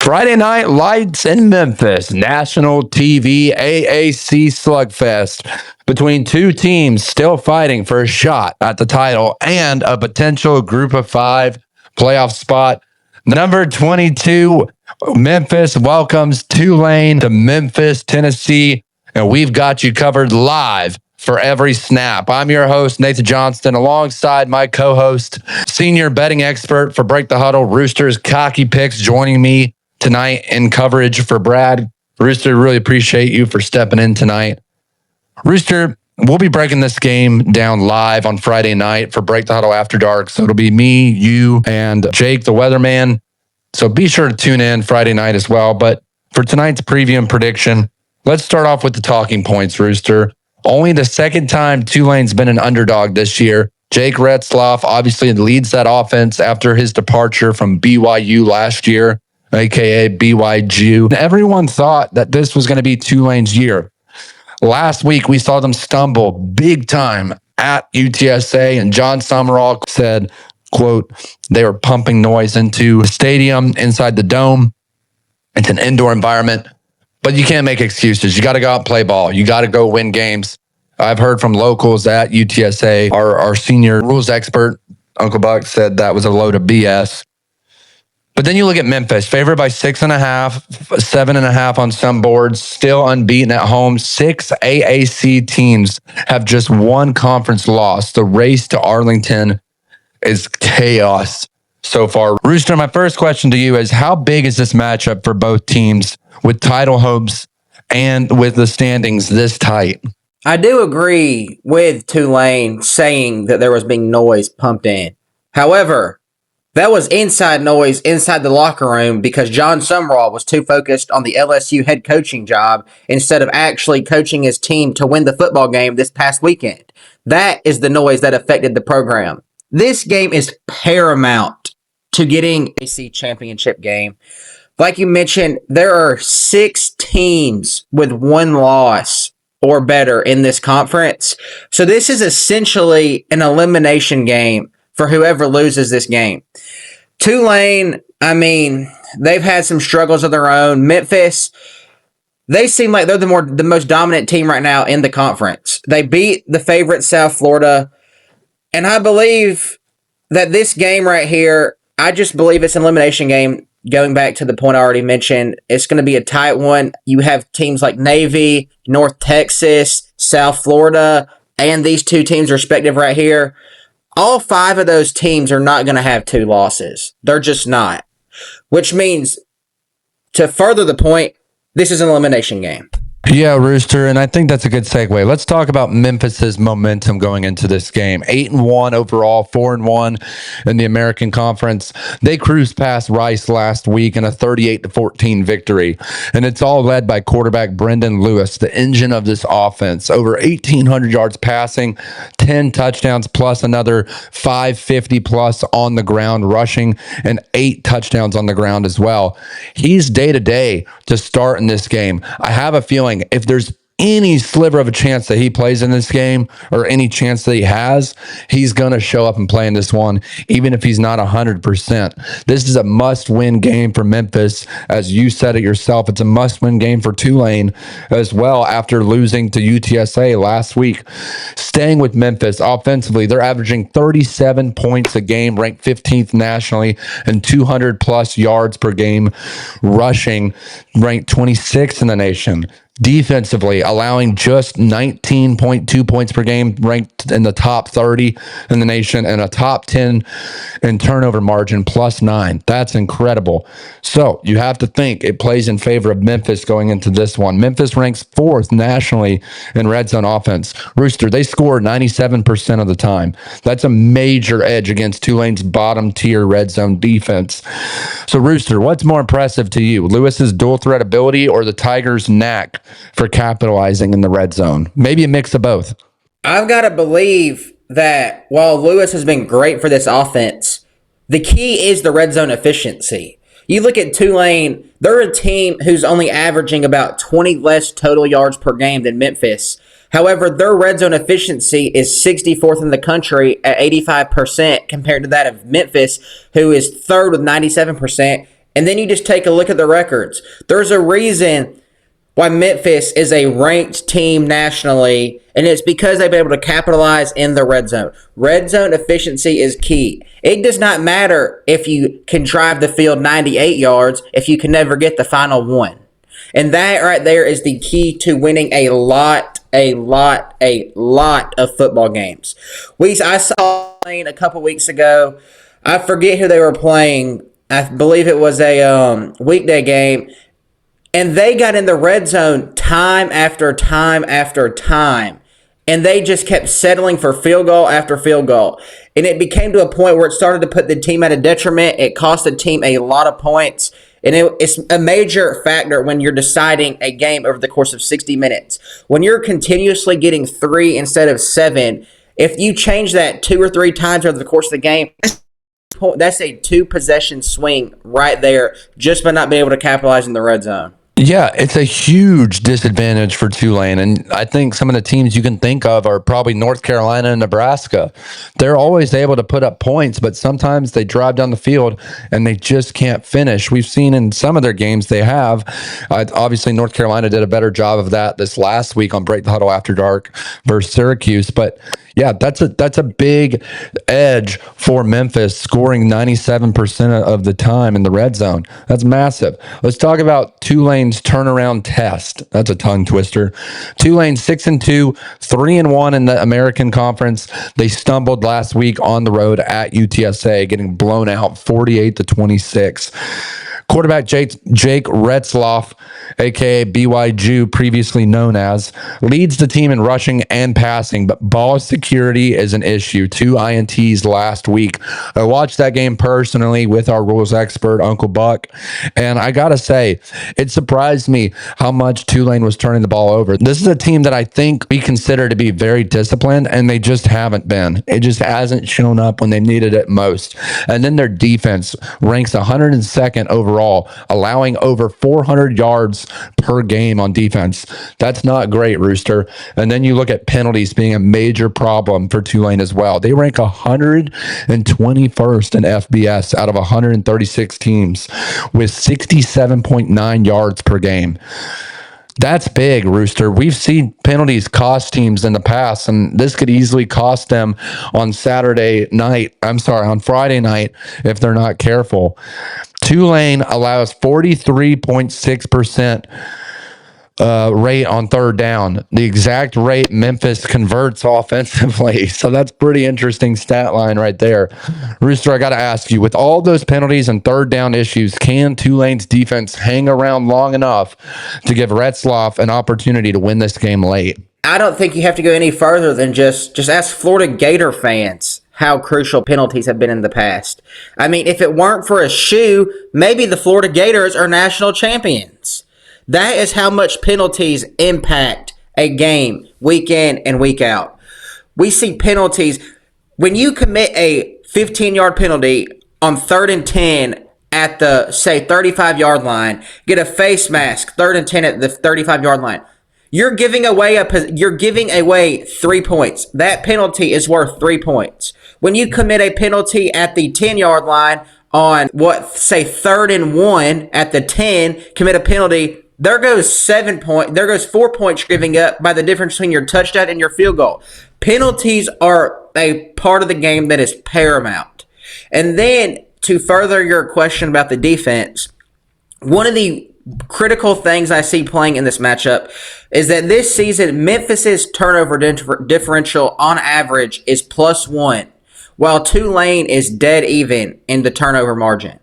Friday night lights in Memphis, national TV AAC slugfest between two teams still fighting for a shot at the title and a potential group of 5 playoff spot. Number 22, Memphis welcomes Tulane to Memphis, Tennessee, and we've got you covered live for every snap. I'm your host, Nathan Johnston, alongside my co-host, senior betting expert for Break The Huddle, Rooster's Cocky Picks, joining me tonight in coverage for Brad. Rooster, really appreciate you for stepping in tonight. Rooster, we'll be breaking this game down live on Friday night for Break The Huddle After Dark. So it'll be me, you, and Jake the Weatherman. So be sure to tune in Friday night as well. But for tonight's preview and prediction, let's start off with the talking points, Rooster. Only the second time Tulane's been an underdog this year. Jake Retzlaff obviously leads that offense after his departure from BYU last year, a.k.a. BYG. Everyone thought that this was going to be Tulane's year. Last week, we saw them stumble big time at UTSA, and John Summerall said, quote, they were pumping noise into the stadium, inside the dome. It's an indoor environment, but you can't make excuses. You got to go out and play ball. You got to go win games. I've heard from locals at UTSA, our senior rules expert, Uncle Buck, said that was a load of BS. But then you look at Memphis, favored by 6.5, 7.5 on some boards, still unbeaten at home. 6 AAC teams have just one conference loss. The race to Arlington is chaos so far. Rooster, my first question to you is, how big is this matchup for both teams with title hopes and with the standings this tight? I do agree with Tulane saying that there was being noise pumped in. However, that was inside noise inside the locker room because John Summerall was too focused on the LSU head coaching job instead of actually coaching his team to win the football game this past weekend. That is the noise that affected the program. This game is paramount to getting a AAC championship game. Like you mentioned, there are 6 teams with 1 loss or better in this conference. So this is essentially an elimination game for whoever loses this game. Tulane, I mean, they've had some struggles of their own. Memphis, they seem like they're the most dominant team right now in the conference. They beat the favorite South Florida. And I believe that this game right here, I just believe it's an elimination game. Going back to the point I already mentioned, it's going to be a tight one. You have teams like Navy, North Texas, South Florida, and these 2 teams respective right here. All 5 of those teams are not going to have 2 losses. They're just not. Which means, to further the point, this is an elimination game. Yeah, Rooster, and I think that's a good segue. Let's talk about Memphis's momentum going into this game. 8-1 overall, 4-1 in the American Conference. They cruised past Rice last week in a 38-14 victory, and it's all led by quarterback Brendon Lewis, the engine of this offense. Over 1,800 yards passing, 10 touchdowns, plus another 550 plus on the ground rushing, and 8 touchdowns on the ground as well. He's day-to-day to start in this game. I have a feeling if there's any sliver of a chance that he plays in this game or any chance that he has, he's going to show up and play in this one, even if he's not 100%. This is a must-win game for Memphis. As you said it yourself, it's a must-win game for Tulane as well after losing to UTSA last week. Staying with Memphis, offensively, they're averaging 37 points a game, ranked 15th nationally, and 200-plus yards per game rushing, ranked 26th in the nation. Defensively, allowing just 19.2 points per game, ranked in the top 30 in the nation, and a top 10 in turnover margin, +9. That's incredible. So you have to think it plays in favor of Memphis going into this one. Memphis ranks 4th nationally in red zone offense. Rooster, they score 97% of the time. That's a major edge against Tulane's bottom tier red zone defense. So Rooster, what's more impressive to you, Lewis's dual threat ability or the Tigers' knack for capitalizing in the red zone? Maybe a mix of both. I've got to believe that while Lewis has been great for this offense, the key is the red zone efficiency. You look at Tulane, they're a team who's only averaging about 20 less total yards per game than Memphis. However, their red zone efficiency is 64th in the country at 85% compared to that of Memphis, who is 3rd with 97%, And then you just take a look at the records. There's a reason why Memphis is a ranked team nationally, and it's because they've been able to capitalize in the red zone. Red zone efficiency is key. It does not matter if you can drive the field 98 yards if you can never get the final one. And that right there is the key to winning a lot of football games. I saw playing a couple weeks ago. I forget who they were playing. I believe it was a weekday game. And they got in the red zone time after time after time. And they just kept settling for field goal after field goal. And it became to a point where it started to put the team at a detriment. It cost the team a lot of points. And it's a major factor when you're deciding a game over the course of 60 minutes. When you're continuously getting 3 instead of 7, if you change that 2 or 3 times over the course of the game, that's a 2-possession swing right there just by not being able to capitalize in the red zone. Yeah, it's a huge disadvantage for Tulane. And I think some of the teams you can think of are probably North Carolina and Nebraska. They're always able to put up points, but sometimes they drive down the field and they just can't finish. We've seen in some of their games they have. Obviously, North Carolina did a better job of that this last week on Break the Huddle After Dark versus Syracuse. But yeah, that's a big edge for Memphis, scoring 97% of the time in the red zone. That's massive. Let's talk about Tulane's turnaround test. That's a tongue twister. Tulane 6-2, 3-1 in the American Conference. They stumbled last week on the road at UTSA, getting blown out 48-26. Quarterback Jake Retzlaff, a.k.a. BYJ, previously known as, leads the team in rushing and passing, but ball security is an issue. 2 INTs last week. I watched that game personally with our rules expert, Uncle Buck, and I got to say, it surprised me how much Tulane was turning the ball over. This is a team that I think we consider to be very disciplined, and they just haven't been. It just hasn't shown up when they needed it most. And then their defense ranks 102nd overall, allowing over 400 yards per game on defense. That's not great, Rooster. And then you look at penalties being a major problem for Tulane as well. They rank 121st in FBS out of 136 teams with 67.9 yards per game. That's big, Rooster. We've seen penalties cost teams in the past, and this could easily cost them on Friday night if they're not careful. Tulane allows 43.6% rate on third down, the exact rate Memphis converts offensively. So that's pretty interesting stat line right there. Rooster, I got to ask you, with all those penalties and third down issues, can Tulane's defense hang around long enough to give Retzlaff an opportunity to win this game late? I don't think you have to go any further than just ask Florida Gator fans how crucial penalties have been in the past. I mean, if it weren't for a shoe, maybe the Florida Gators are national champions. That is how much penalties impact a game week in and week out. We see penalties. When you commit a 15-yard penalty on 3rd and 10 at the, say, 35-yard line, get a face mask, 3rd and 10 at the 35-yard line, you're giving away 3 points. That penalty is worth 3 points. When you commit a penalty at the 10-yard line on, 3rd and 1 at the 10, commit a penalty, there goes 4 points giving up by the difference between your touchdown and your field goal. Penalties are a part of the game that is paramount. And then to further your question about the defense, one of the critical things I see playing in this matchup is that this season, Memphis's turnover differential on average is +1, while Tulane is dead even in the turnover margin.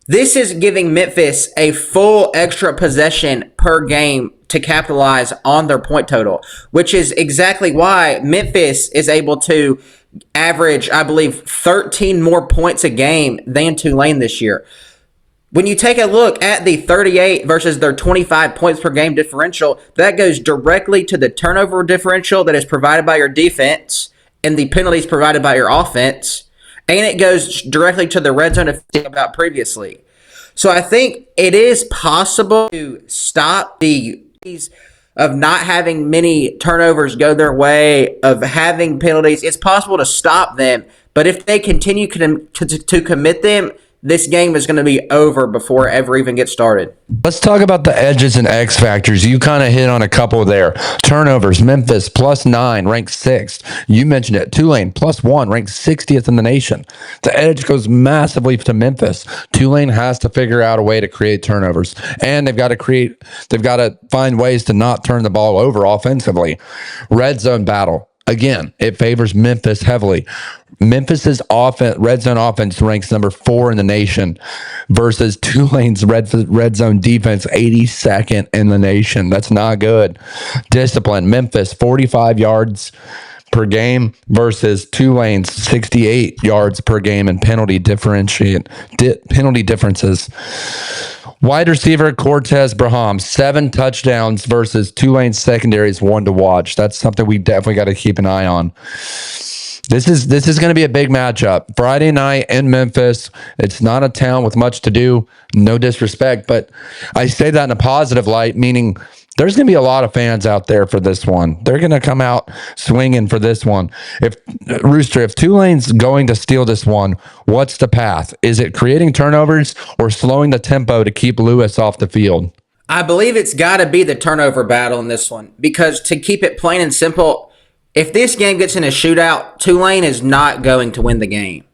This is giving Memphis a full extra possession per game to capitalize on their point total, which is exactly why Memphis is able to average, I believe, 13 more points a game than Tulane this year. When you take a look at the 38 versus their 25 points per game differential, that goes directly to the turnover differential that is provided by your defense and the penalties provided by your offense, and it goes directly to the red zone about previously. So I think it is possible to stop the of not having many turnovers go their way, of having penalties. It's possible to stop them, but if they continue to commit them, this game is going to be over before it ever even gets started. Let's talk about the edges and X factors. You kind of hit on a couple there. Turnovers, Memphis +9, ranked 6th. You mentioned it. Tulane +1, ranked 60th in the nation. The edge goes massively to Memphis. Tulane has to figure out a way to create turnovers, and they've got to find ways to not turn the ball over offensively. Red zone battle. Again, it favors Memphis heavily. Memphis's red zone offense ranks number 4 in the nation versus Tulane's red zone defense 82nd in the nation. That's not good. Discipline. Memphis 45 yards per game versus Tulane's 68 yards per game in penalty differences. Wide receiver Cortez Braham, 7 touchdowns versus Tulane's secondary is one to watch. That's something we definitely got to keep an eye on. This is going to be a big matchup. Friday night in Memphis. It's not a town with much to do. No disrespect, but I say that in a positive light, meaning there's going to be a lot of fans out there for this one. They're going to come out swinging for this one. If Tulane's going to steal this one, what's the path? Is it creating turnovers or slowing the tempo to keep Lewis off the field? I believe it's got to be the turnover battle in this one, because to keep it plain and simple, if this game gets in a shootout, Tulane is not going to win the game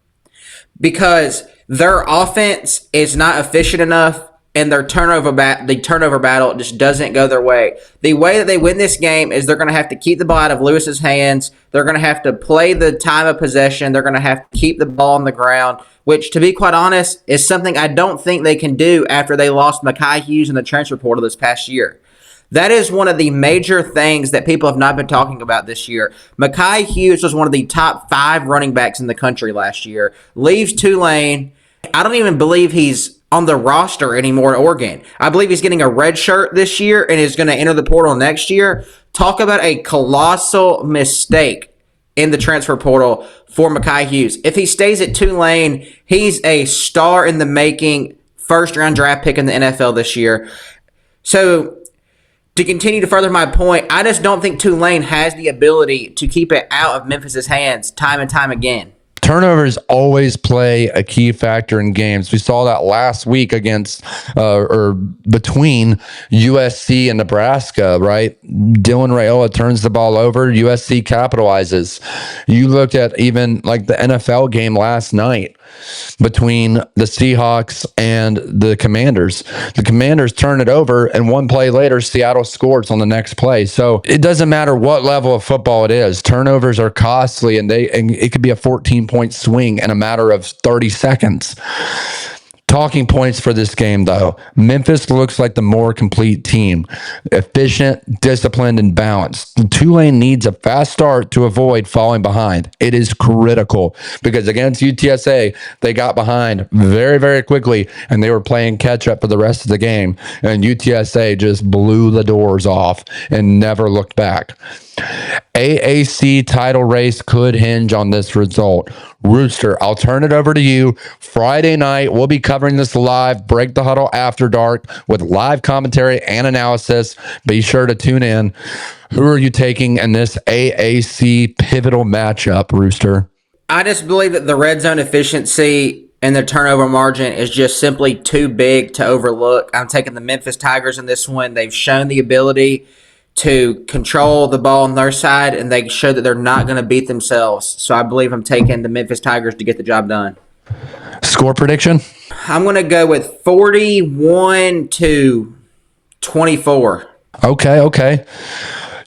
because their offense is not efficient enough. And their turnover battle just doesn't go their way. The way that they win this game is they're going to have to keep the ball out of Lewis's hands. They're going to have to play the time of possession. They're going to have to keep the ball on the ground, which, to be quite honest, is something I don't think they can do after they lost Mekhi Hughes in the transfer portal this past year. That is one of the major things that people have not been talking about this year. Mekhi Hughes was one of the top 5 running backs in the country last year. Leaves Tulane. I don't even believe he's on the roster anymore at Oregon. I believe he's getting a red shirt this year and is going to enter the portal next year. Talk about a colossal mistake in the transfer portal for Mekhi Hughes. If he stays at Tulane, he's a star in the making, first-round draft pick in the NFL this year. So, to continue to further my point, I just don't think Tulane has the ability to keep it out of Memphis's hands time and time again. Turnovers always play a key factor in games. We saw that last week against or between USC and Nebraska, right? Dylan Raiola turns the ball over. USC capitalizes. You looked at even like the NFL game last night between the Seahawks and the Commanders. The Commanders turn it over, and one play later, Seattle scores on the next play. So it doesn't matter what level of football it is. Turnovers are costly, and it could be a 14-point swing in a matter of 30 seconds. Talking points for this game, though. Memphis looks like the more complete team. Efficient, disciplined, and balanced. Tulane needs a fast start to avoid falling behind. It is critical because against UTSA, they got behind very, very quickly, and they were playing catch-up for the rest of the game, and UTSA just blew the doors off and never looked back. AAC title race could hinge on this result. Rooster, I'll turn it over to you. Friday night, we'll be covering this live, Break the Huddle After Dark, with live commentary and analysis. Be sure to tune in. Who are you taking in this AAC pivotal matchup, Rooster? I just believe that the red zone efficiency and the turnover margin is just simply too big to overlook. I'm taking the Memphis Tigers in this one. They've shown the ability to control the ball on their side, and they show that they're not going to beat themselves. So I believe I'm taking the Memphis Tigers to get the job done. Score prediction? I'm going to go with 41-24. Okay.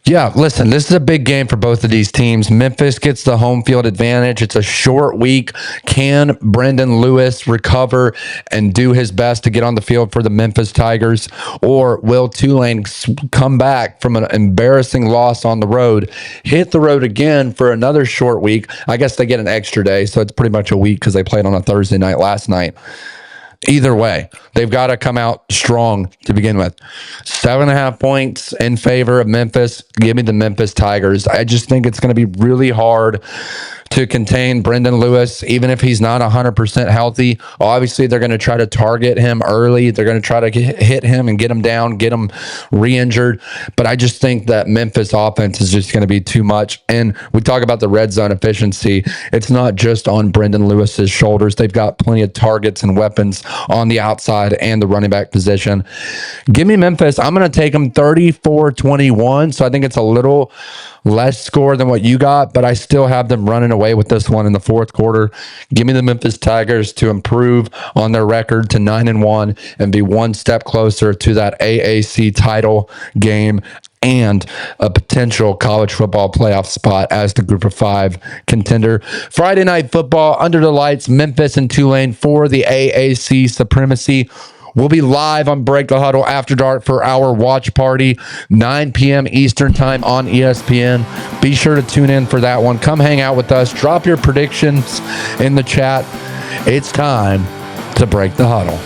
Yeah, listen, this is a big game for both of these teams. Memphis gets the home field advantage. It's a short week. Can Brendon Lewis recover and do his best to get on the field for the Memphis Tigers? Or will Tulane come back from an embarrassing loss on the road, hit the road again for another short week? I guess they get an extra day, so it's pretty much a week because they played on a Thursday night last night. Either way, they've got to come out strong to begin with. 7.5 points in favor of Memphis. Give me the Memphis Tigers. I just think it's going to be really hard to contain Brendon Lewis, even if he's not 100% healthy. Obviously, they're going to try to target him early. They're going to try to hit him and get him down, get him re-injured. But I just think that Memphis offense is just going to be too much. And we talk about the red zone efficiency. It's not just on Brendon Lewis's shoulders. They've got plenty of targets and weapons on the outside and the running back position. Give me Memphis. I'm going to take them 34-21. So I think it's a little less score than what you got, but I still have them running away with this one in the fourth quarter. Give me the Memphis Tigers to improve on their record to 9-1 and be one step closer to that AAC title game and a potential college football playoff spot as the group of 5 contender. Friday night football under the lights, Memphis and Tulane for the AAC supremacy. We'll be live on Break the Huddle After Dark for our watch party, 9 p.m. Eastern Time on ESPN. Be sure to tune in for that one. Come hang out with us. Drop your predictions in the chat. It's time to Break the Huddle.